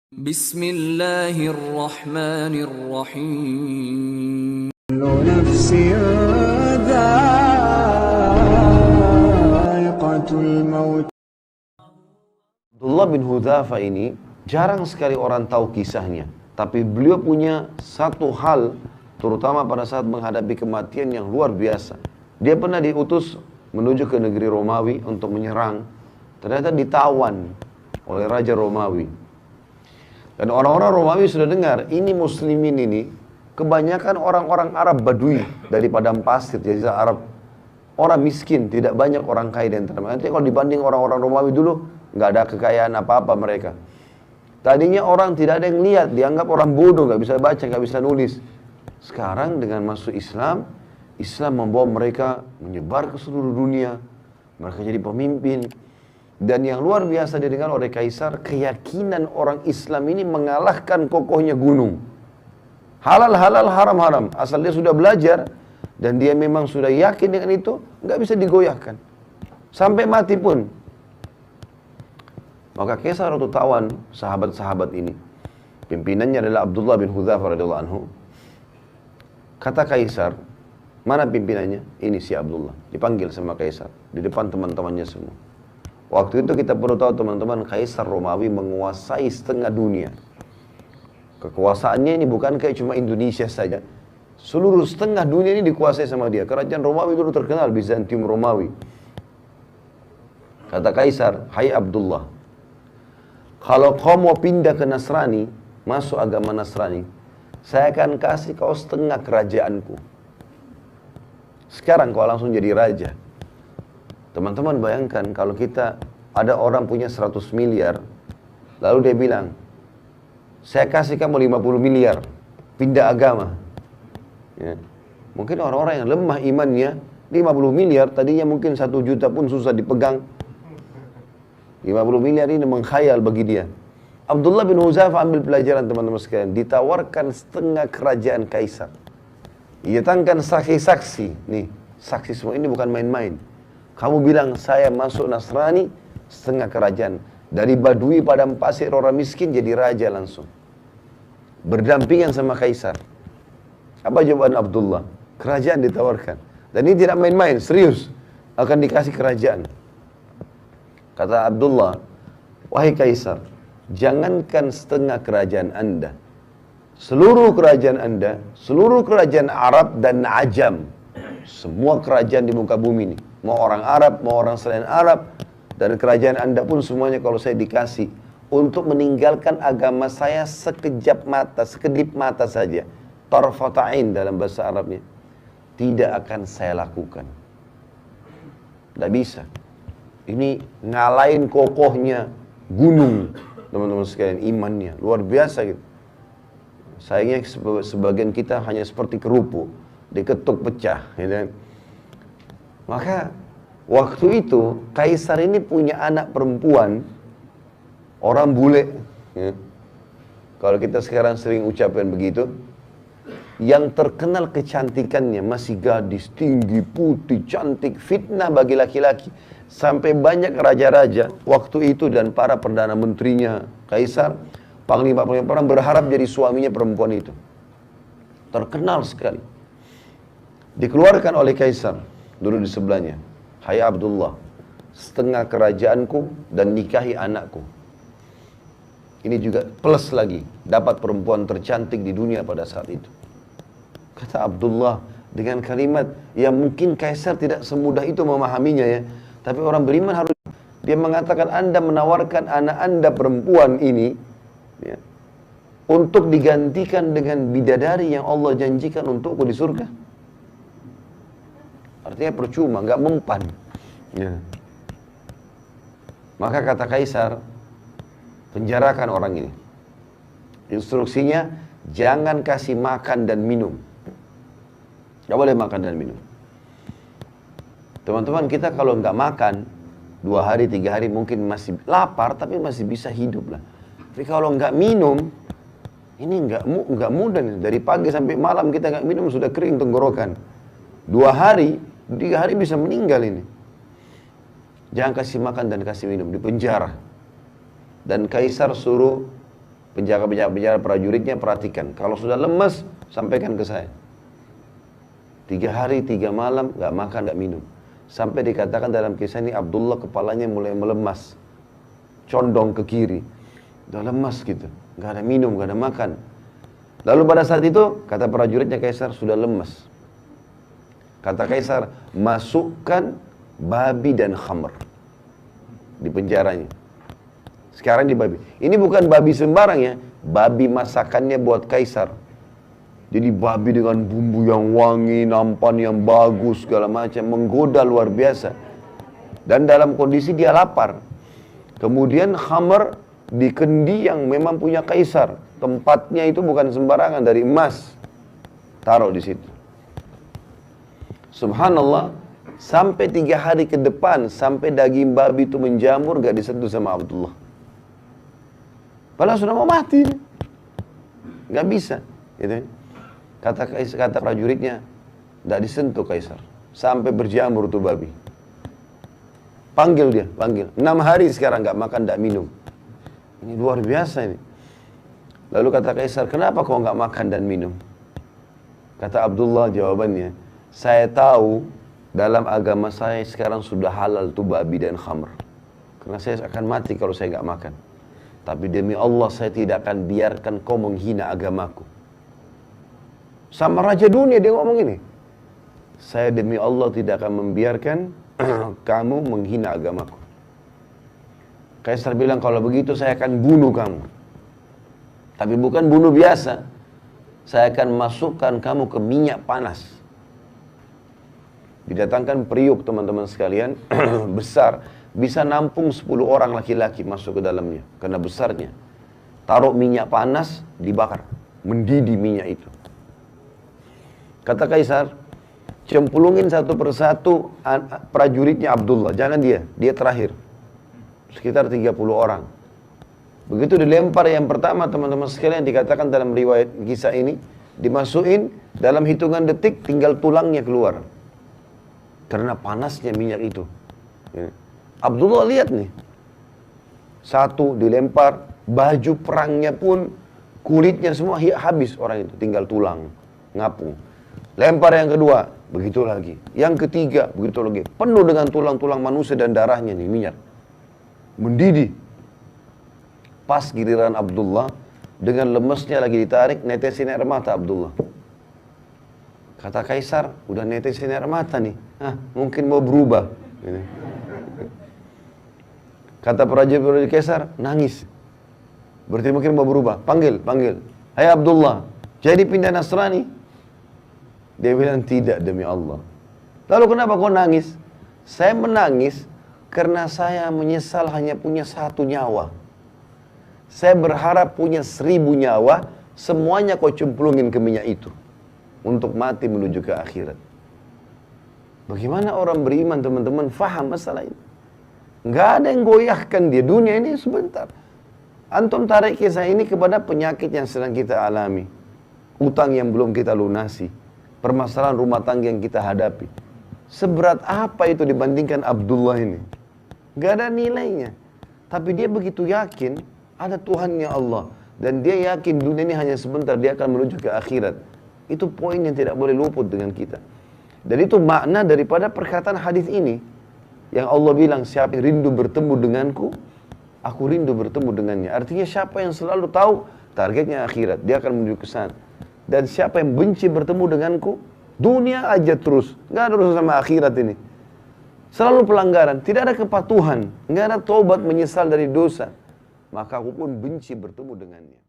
Bismillahirrahmanirrahim. كل نفس ذائقة الموت. Abdullah bin Hudzafa ini jarang sekali orang tahu kisahnya, tapi beliau punya satu hal, terutama pada saat menghadapi kematian yang luar biasa. Dia pernah diutus menuju ke negeri Romawi untuk menyerang, ternyata ditawan oleh Raja Romawi. Dan orang-orang Romawi sudah dengar, ini muslimin ini kebanyakan orang-orang Arab Badui dari padang pasir, jadi Arab. Orang miskin, tidak banyak orang kaya di antara mereka. Nanti kalau dibanding orang-orang Romawi dulu, nggak ada kekayaan apa-apa mereka. Tadinya orang tidak ada yang lihat, dianggap orang bodoh, nggak bisa baca, nggak bisa nulis. Sekarang dengan masuk Islam, Islam membawa mereka menyebar ke seluruh dunia. Mereka jadi pemimpin. Dan yang luar biasa didengar oleh Kaisar, keyakinan orang Islam ini mengalahkan kokohnya gunung. Halal halal, haram haram. Asal dia sudah belajar dan dia memang sudah yakin dengan itu, nggak bisa digoyahkan. Sampai mati pun. Maka Kaisar waktu tawan sahabat-sahabat ini, pimpinannya adalah Abdullah bin Hudzafa radhiyallahu anhu. Kata Kaisar, mana pimpinannya? Ini si Abdullah. Dipanggil sama Kaisar di depan teman-temannya semua. Waktu itu kita perlu tahu teman-teman, Kaisar Romawi menguasai setengah dunia. Kekuasaannya ini bukan kayak cuma Indonesia saja. Seluruh setengah dunia ini dikuasai sama dia. Kerajaan Romawi dulu terkenal, Bizantium Romawi. Kata Kaisar, hai Abdullah, kalau kau mau pindah ke Nasrani, masuk agama Nasrani, saya akan kasih kau setengah kerajaanku. Sekarang kau langsung jadi raja. Teman-teman bayangkan kalau kita ada orang punya 100 miliar, lalu dia bilang, saya kasih kamu 50 miliar, pindah agama. Ya. Mungkin orang-orang yang lemah imannya, 50 miliar, tadinya mungkin 1 juta pun susah dipegang. 50 miliar ini mengkhayal bagi dia. Abdullah bin Hudzafa ambil pelajaran teman-teman sekalian, ditawarkan setengah kerajaan Kaisar. Datangkan saksi-saksi, nih, saksi semua ini bukan main-main. Kamu bilang saya masuk Nasrani, setengah kerajaan. Dari Badui padang pasir orang miskin jadi raja langsung. Berdampingan sama Kaisar. Apa jawaban Abdullah? Kerajaan ditawarkan. Dan ini tidak main-main, serius. Akan dikasih kerajaan. Kata Abdullah, wahai Kaisar, jangankan setengah kerajaan Anda. Seluruh kerajaan Anda, seluruh kerajaan Arab dan Ajam. Semua kerajaan di muka bumi ini. Mau orang Arab, mau orang selain Arab, dan kerajaan Anda pun semuanya kalau saya dikasih untuk meninggalkan agama saya sekejap mata, sekedip mata saja, tarfata'in dalam bahasa Arabnya, tidak akan saya lakukan. Tidak bisa. Ini ngalahin kokohnya gunung, teman-teman sekalian, imannya luar biasa gitu. Sayangnya sebagian kita hanya seperti kerupuk, diketuk pecah, gitu kan. Maka waktu itu Kaisar ini punya anak perempuan, orang bule, ya. Kalau kita sekarang sering ucapkan begitu, yang terkenal kecantikannya, masih gadis, tinggi, putih, cantik, fitnah bagi laki-laki. Sampai banyak raja-raja waktu itu dan para perdana menterinya Kaisar, panglima-panglima perang berharap jadi suaminya perempuan itu. Terkenal sekali. Dikeluarkan oleh Kaisar, duduk di sebelahnya. Hai Abdullah, setengah kerajaanku dan nikahi anakku. Ini juga plus lagi, dapat perempuan tercantik di dunia pada saat itu. Kata Abdullah dengan kalimat yang mungkin Kaisar tidak semudah itu memahaminya ya. Tapi orang beriman harus, dia mengatakan Anda menawarkan anak Anda perempuan ini ya, untuk digantikan dengan bidadari yang Allah janjikan untukku di surga. Artinya percuma, nggak mempan. Ya. Maka kata Kaisar, penjarakan orang ini. Instruksinya, jangan kasih makan dan minum. Nggak boleh makan dan minum. Teman-teman, kita kalau nggak makan 2 hari, 3 hari mungkin masih lapar, tapi masih bisa hidup lah. Tapi kalau nggak minum, ini nggak mudah nih. Dari pagi sampai malam kita nggak minum sudah kering tenggorokan. 2 hari, 3 hari bisa meninggal ini. Jangan kasih makan dan kasih minum, di penjara. Dan Kaisar suruh penjaga prajuritnya perhatikan. Kalau sudah lemas, sampaikan ke saya. 3 hari 3 malam gak makan gak minum. Sampai dikatakan dalam kisah ini Abdullah kepalanya mulai melemas, condong ke kiri, udah lemas gitu, gak ada minum, gak ada makan. Lalu pada saat itu kata prajuritnya Kaisar, sudah lemas. Kata Kaisar, masukkan babi dan khamr di penjaranya. Sekarang di babi. Ini bukan babi sembarang ya, babi masakannya buat Kaisar. Jadi babi dengan bumbu yang wangi, nampan yang bagus, segala macam, menggoda luar biasa. Dan dalam kondisi dia lapar. Kemudian khamr di kendi yang memang punya Kaisar. Tempatnya itu bukan sembarangan, dari emas. Taruh di situ. Subhanallah, sampai 3 hari ke depan, sampai daging babi itu menjamur, gak disentuh sama Abdullah. Padahal sudah mau mati. Gak bisa. Gitu. Kata prajuritnya, gak disentuh Kaisar. Sampai berjamur tuh babi. Panggil dia, panggil. 6 hari sekarang gak makan, gak minum. Ini luar biasa ini. Lalu kata Kaisar, kenapa kau gak makan dan minum? Kata Abdullah jawabannya, saya tahu dalam agama saya sekarang sudah halal tuh babi dan khamr. Karena saya akan mati kalau saya gak makan. Tapi demi Allah saya tidak akan biarkan kau menghina agamaku. Sama raja dunia dia ngomong ini. Saya demi Allah tidak akan membiarkan kamu menghina agamaku. Kaisar bilang, kalau begitu saya akan bunuh kamu. Tapi bukan bunuh biasa. Saya akan masukkan kamu ke minyak panas. Didatangkan periuk teman-teman sekalian, besar. Bisa nampung 10 orang laki-laki masuk ke dalamnya. Karena besarnya. Taruh minyak panas, dibakar. Mendidih minyak itu. Kata Kaisar, cemplungin satu persatu prajuritnya Abdullah. Jangan dia terakhir. Sekitar 30 orang. Begitu dilempar yang pertama teman-teman sekalian, dikatakan dalam riwayat kisah ini, dimasukin dalam hitungan detik tinggal tulangnya keluar. Karena panasnya minyak itu. Abdullah lihat nih. Satu dilempar, baju perangnya pun, kulitnya semua habis orang itu. Tinggal tulang, ngapung. Lempar yang kedua, begitu lagi. Yang ketiga, begitu lagi. Penuh dengan tulang-tulang manusia dan darahnya nih, minyak. Mendidih. Pas giliran Abdullah, dengan lemesnya lagi ditarik, netesin air mata Abdullah. Kata Kaisar, udah netesin air mata nih. Mungkin mau berubah. Kata prajurit Kaisar, nangis. Berarti mungkin mau berubah. Panggil. Hai Abdullah, jadi pindah Nasrani? Dia bilang, tidak demi Allah. Lalu kenapa kau nangis? Saya menangis karena saya menyesal hanya punya 1 nyawa. Saya berharap punya 1000 nyawa, semuanya kau cemplungin ke minyak itu. Untuk mati menuju ke akhirat. Bagaimana orang beriman teman-teman faham masalah ini? Nggak ada yang goyahkan dia. Dunia ini sebentar. Antum tarik kisah ini kepada penyakit yang sedang kita alami. Utang yang belum kita lunasi. Permasalahan rumah tangga yang kita hadapi. Seberat apa itu dibandingkan Abdullah ini? Nggak ada nilainya. Tapi dia begitu yakin ada Tuhannya Allah. Dan dia yakin dunia ini hanya sebentar, dia akan menuju ke akhirat. Itu poin yang tidak boleh luput dengan kita. Dan itu makna daripada perkataan hadis ini. Yang Allah bilang, siapa yang rindu bertemu denganku, aku rindu bertemu dengannya. Artinya siapa yang selalu tahu targetnya akhirat, dia akan menuju ke sana. Dan siapa yang benci bertemu denganku, dunia aja terus. Nggak ada urusan sama akhirat ini. Selalu pelanggaran, tidak ada kepatuhan, nggak ada taubat menyesal dari dosa. Maka aku pun benci bertemu dengannya.